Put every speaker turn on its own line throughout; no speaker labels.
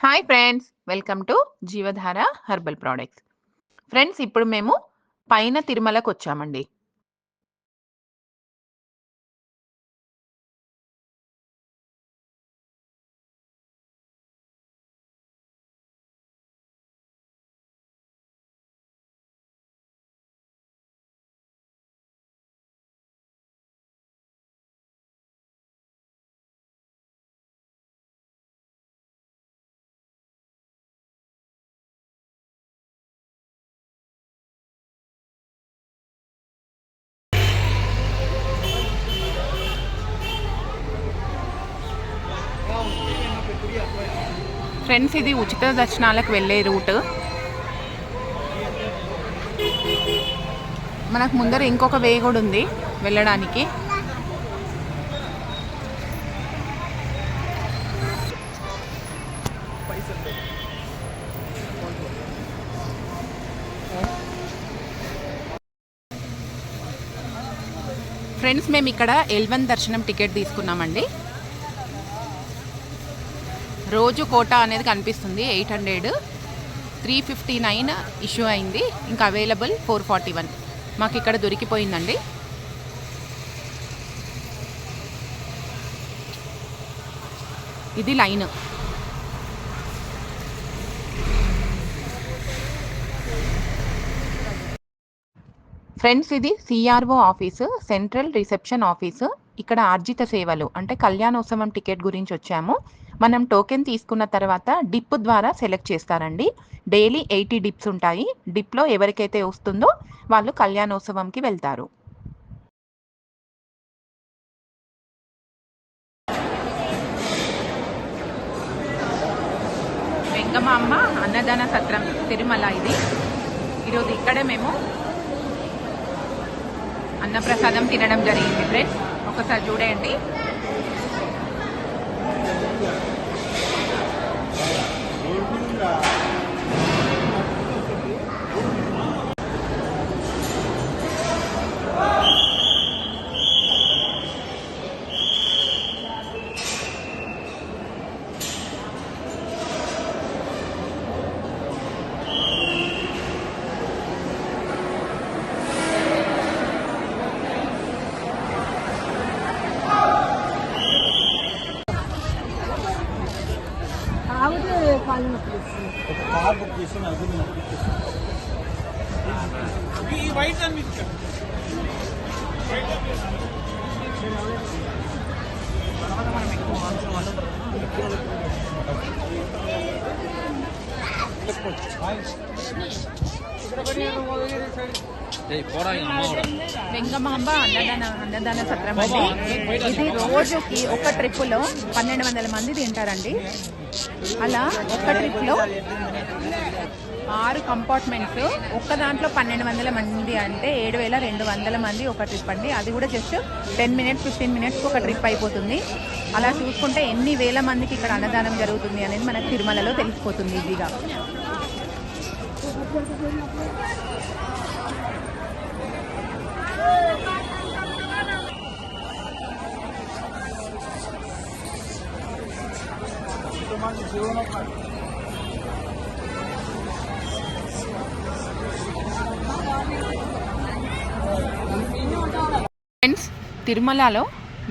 Hi friends! Welcome to Jeevadhara herbal products. Friends ఇప్పుడు మేము పైన తిరుమలకొచ్చామండి. ఫ్రెండ్స్ ఇది ఉచిత దర్శనాలకు వెళ్ళే రూట్. మనకు ముందర ఇంకొక వే కూడా ఉంది వెళ్ళడానికి. ఫ్రెండ్స్ మేము ఇక్కడ L1 దర్శనం టికెట్ తీసుకున్నామండి. రోజు కోటా అనేది కనిపిస్తుంది 800, 359 ఇష్యూ అయింది. ఇంకా అవైలబుల్ 441. మాకు ఇక్కడ దొరికిపోయిందండి. ఇది లైన్. ఫ్రెండ్స్ ఇది CRO office, central reception office. ఇక్కడ ఆర్జిత సేవలు అంటే కళ్యాణోత్సవం టికెట్ గురించి వచ్చాము. మనం టోకెన్ తీసుకున్న తర్వాత డిప్ ద్వారా సెలెక్ట్ చేస్తారండి. డైలీ 80 డిప్స్ ఉంటాయి. డిప్లో ఎవరికైతే వస్తుందో వాళ్ళు కళ్యాణోత్సవంకి వెళ్తారు. వెంగమాంబ అన్నదాన సత్రం తిరుమల ఇది. ఈరోజు ఇక్కడే మేము అన్నప్రసాదం తినడం జరిగింది ఫ్రెండ్స్. ఒకసారి చూడండి. వెంగమాంబ అన్నదాన సత్రం అండి. ఇది రోజుకి ఒక ట్రిప్పులో 1200 మంది తింటారండి. అలా ఒక్క ట్రిప్లో 6 కంపార్ట్మెంట్స్. ఒక్క దాంట్లో 1200 మంది అంటే 7200 మంది ఒక ట్రిప్ అండి. అది కూడా జస్ట్ 10 మినిట్స్ 15 మినిట్స్కి ఒక ట్రిప్ అయిపోతుంది. అలా చూసుకుంటే ఎన్ని వేల మందికి ఇక్కడ అన్నదానం జరుగుతుంది అనేది మనకు తిరుమలలో తెలిసిపోతుంది ఈజీగా. ఫ్రెండ్స్ తిరుమలలో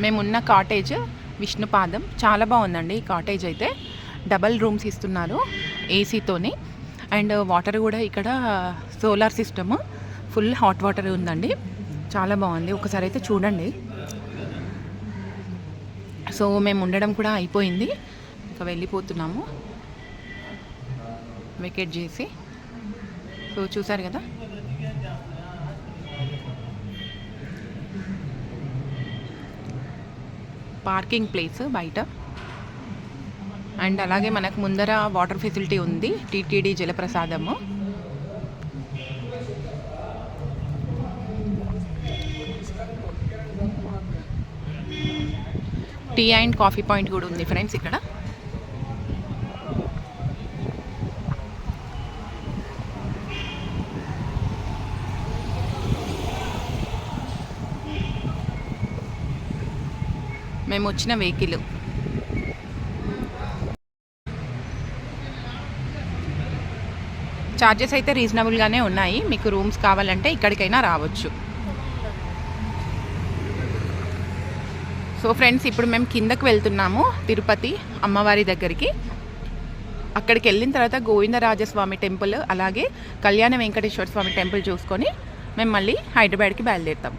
మేమున్న కాటేజ్ విష్ణుపాదం చాలా బాగుందండి. ఈ కాటేజ్ అయితే డబల్ రూమ్స్ ఇస్తున్నారు ఏసీతోని. అండ్ వాటర్ కూడా ఇక్కడ solar system, full hot water ఉందండి. చాలా బాగుంది. ఒకసారి అయితే చూడండి. సో మేము ఉండడం కూడా అయిపోయింది, ఇంకా వెళ్ళిపోతున్నాము వెకేట్ చేసి. సో చూసారు కదా, పార్కింగ్ ప్లేస్ బయట. అండ్ అలాగే మనకు ముందర వాటర్ ఫెసిలిటీ ఉంది, టీటీడీ జలప్రసాదము. టీ అండ్ కాఫీ పాయింట్ కూడా ఉంది ఫ్రెండ్స్ ఇక్కడ. మేము వచ్చిన వెహికల్ చార్జెస్ అయితే రీజనబుల్గానే ఉన్నాయి. మీకు రూమ్స్ కావాలంటే ఇక్కడికైనా రావచ్చు. సో ఫ్రెండ్స్, ఇప్పుడు మేము కిందకు వెళ్తున్నాము తిరుపతి అమ్మవారి దగ్గరికి. అక్కడికి వెళ్ళిన తర్వాత గోవిందరాజస్వామి టెంపుల్ అలాగే కళ్యాణ వెంకటేశ్వర స్వామి టెంపుల్ చూసుకొని మేము మళ్ళీ హైదరాబాద్కి బయలుదేరుతాం.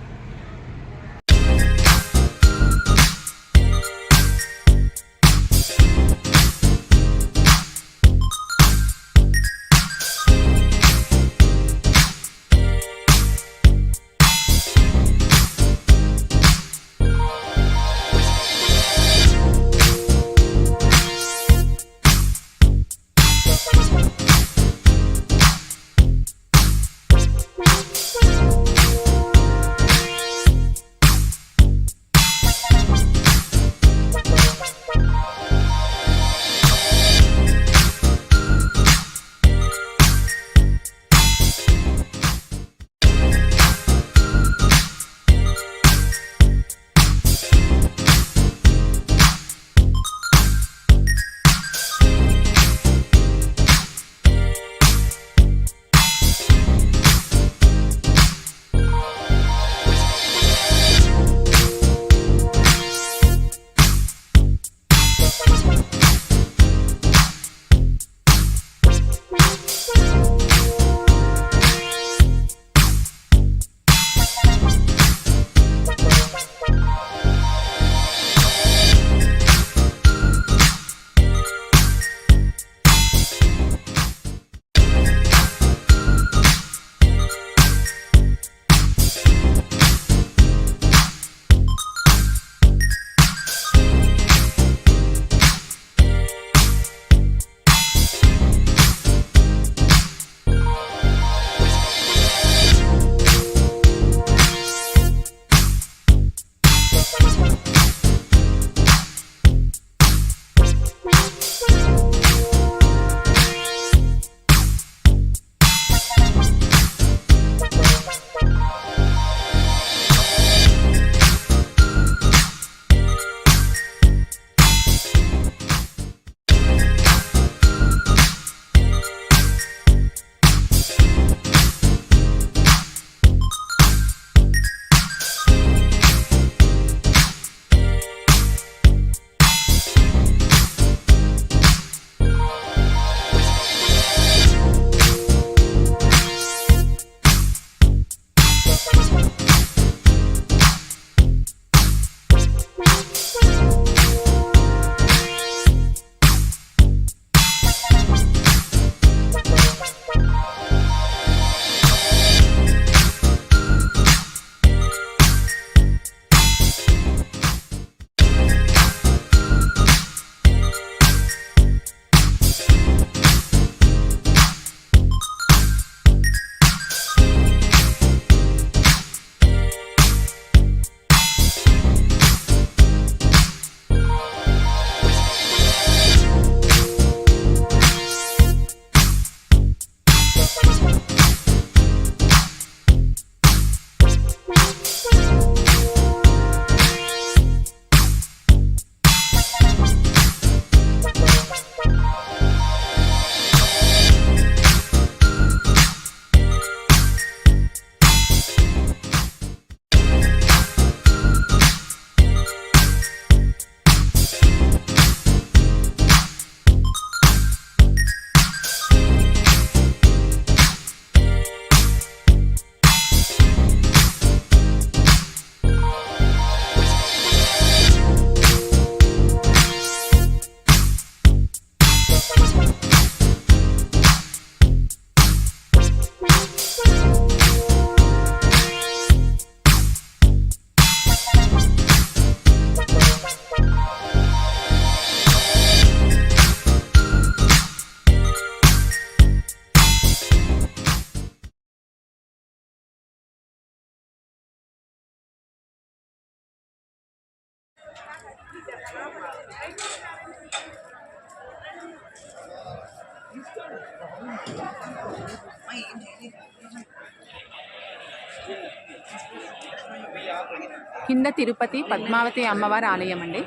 కింద తిరుపతి పద్మావతి అమ్మవారి ఆలయం అండి.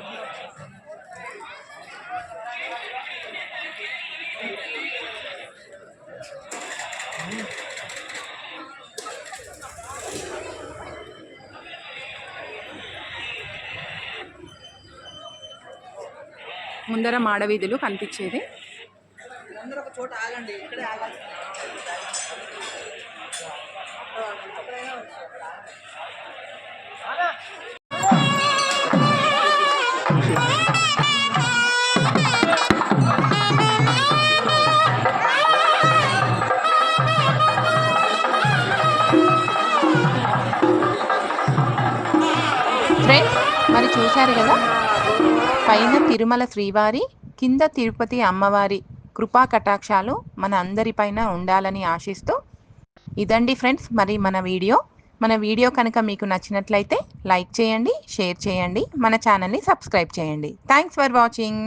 ముందర మాడవీధులు కనిపించేది. ఫ్రెండ్స్, మరి చూశారు కదా, పైన తిరుమల శ్రీవారి, కింద తిరుపతి అమ్మవారి కృపా కటాక్షాలు మన అందరిపైన ఉండాలని ఆశిస్తూ, ఇదండి ఫ్రెండ్స్ మరి మన వీడియో కనుక మీకు నచ్చినట్లయితే లైక్ చేయండి, షేర్ చేయండి, మన ఛానల్ని సబ్స్క్రైబ్ చేయండి. Thanks for watching.